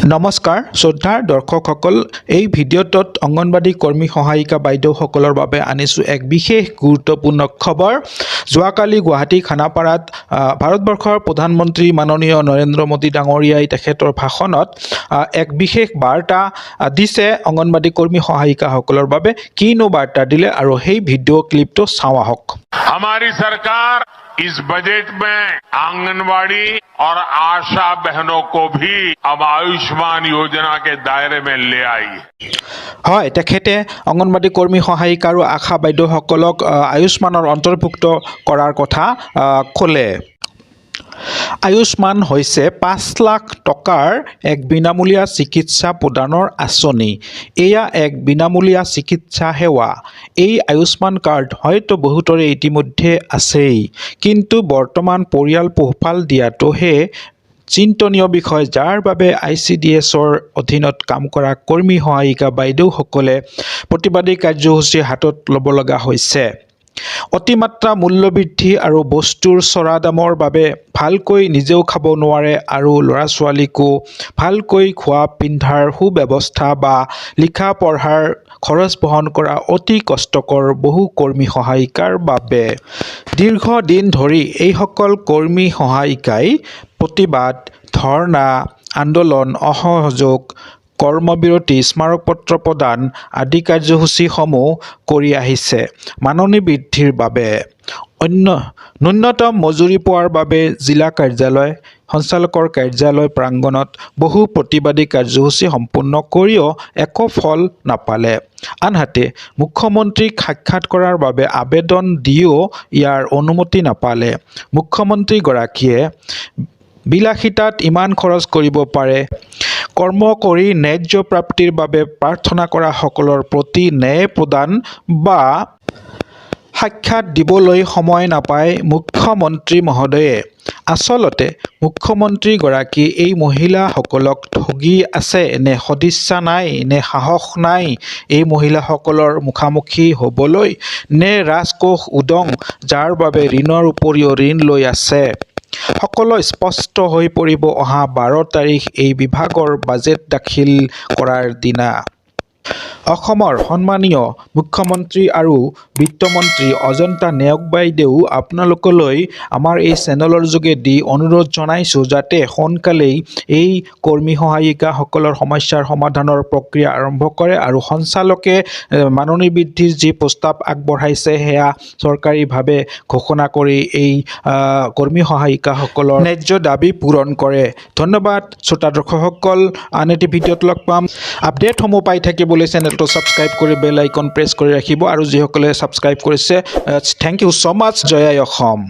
নমস্কাৰ শ্ৰদ্ধাৰ দৰ্শকসকল এই ভিডিঅ'টোত অংগনবাড়ী কৰ্মী সহায়িকা বাইদেউসকলৰ বাবে আনিছোঁ এক বিশেষ গুৰুত্বপূৰ্ণ খবৰ। যোৱাকালি গুৱাহাটী খানাপাৰাত ভাৰতবৰ্ষৰ প্ৰধানমন্ত্ৰী মাননীয় নৰেন্দ্ৰ মোদী ডাঙৰীয়াই তেখেতৰ ভাষণত এক বিশেষ বাৰ্তা দিছে অংগনবাড়ী কৰ্মী সহায়িকাসকলৰ বাবে। কিনো বাৰ্তা দিলে আৰু সেই ভিডিঅ' ক্লিপটো চাওঁ আহক। हमारी सरकार इस बजट में आंगनवाड़ी और आशा बहनों को भी अब आयुष्मान योजना के दायरे में ले आई। হয়, তেখেতে অংগনবাড়ী কৰ্মী সহায়িকা আৰু আশা বাইদেউসকলক আয়ুষ্মানৰ অন্তৰ্ভুক্ত কৰাৰ কথা ক'লে। আয়ুষ্মান হৈছে ৫ লাখ টকাৰ এক বিনামূলীয়া চিকিৎসা প্ৰদানৰ আঁচনি। এয়া এক বিনামূলীয়া চিকিৎসা সেৱা। এই আয়ুষ্মান কাৰ্ড হয়তো বহুতৰে ইতিমধ্যে আছেই, কিন্তু বৰ্তমান পৰিয়াল পোহপাল দিয়াটোহে চিন্তনীয় বিষয়, যাৰ বাবে ICDSৰ অধীনত কাম কৰা কৰ্মী সহায়িকা বাইদেউসকলে প্ৰতিবাদী কাৰ্যসূচী হাতত ল'ব লগা হৈছে। অতিমাত্ৰা মূল্যবৃদ্ধি আৰু বস্তুৰ চৰা দামৰ বাবে ভালকৈ নিজেও খাব নোৱাৰে আৰু ল'ৰা ছোৱালীকো ভালকৈ খোৱা পিন্ধাৰ সুব্যৱস্থা বা লিখা পঢ়াৰ খৰচ বহন কৰা অতি কষ্টকৰ বহু কৰ্মী সহায়িকাৰ বাবে। দীৰ্ঘদিন ধৰি এইসকল কৰ্মী সহায়িকাই প্ৰতিবাদ, ধৰ্ণা, আন্দোলন, অসহযোগ, কৰ্মবিৰতি, স্মাৰকপত্ৰ প্ৰদান আদি কাৰ্যসূচীসমূহ কৰি আহিছে। মাননি বৃদ্ধিৰ বাবে, ন্যূনতম মজুৰি পোৱাৰ বাবে জিলা কাৰ্যালয়, সঞ্চালকৰ কাৰ্যালয় প্ৰাংগণত বহু প্ৰতিবাদী কাৰ্যসূচী সম্পূৰ্ণ কৰিও একো ফল নাপালে। আনহাতে মুখ্যমন্ত্ৰীক সাক্ষাৎ কৰাৰ বাবে আবেদন দিও ইয়াৰ অনুমতি নাপালে। মুখ্যমন্ত্ৰীগৰাকীয়ে বিলাসিতাত ইমান খৰচ কৰিব পাৰে, কৰ্ম কৰি ন্যায্য প্ৰাপ্তিৰ বাবে প্ৰাৰ্থনা কৰা সকলৰ প্ৰতি ন্যায় প্ৰদান বা সাক্ষাৎ দিবলৈ সময় নাপায় মুখ্যমন্ত্ৰী মহোদয়ে। আচলতে মুখ্যমন্ত্ৰীগৰাকী এই মহিলাসকলক ঠগি আছে নে সদিচ্ছা নাই নে সাহস নাই এই মহিলাসকলৰ মুখামুখি হ'বলৈ, নে ৰাজকোষ উদং যাৰ বাবে ঋণৰ উপৰিও ঋণ লৈ আছে? সকলো স্পষ্ট হৈ পৰিব অহা 12 তাৰিখ এই বিভাগৰ বাজেট দাখিল কৰাৰ দিনা। অসমৰ সন্মানীয় মুখ্যমন্ত্ৰী আৰু বিত্তমন্ত্ৰী অজন্তা নেওগ বাইদেউ আপোনালোকলৈ আমাৰ এই চেনেলৰ যোগেদি অনুৰোধ জনাইছোঁ যাতে সোনকালেই এই কৰ্মী সহায়িকাসকলৰ সমস্যাৰ সমাধানৰ প্ৰক্ৰিয়া আৰম্ভ কৰে আৰু সঞ্চালকে মাননি বৃদ্ধিৰ যি প্ৰস্তাৱ আগবঢ়াইছে সেয়া চৰকাৰীভাৱে ঘোষণা কৰি এই কৰ্মী সহায়িকাসকলৰ ন্যায্য দাবী পূৰণ কৰে। ধন্যবাদ শ্ৰোতা দৰ্শকসকল, আন এটি ভিডিঅ'ত লগ পাম। আপডেটসমূহ পাই থাকিবলৈ চেনেলটো ছাবস্ক্ৰাইব কৰি বেল আইকন প্ৰেছ কৰি ৰাখিব আৰু যিসকলে ছাবস্ক্ৰাইব কৰিছে থেংক ইউ ছ' মাছ। জয় আই অসম।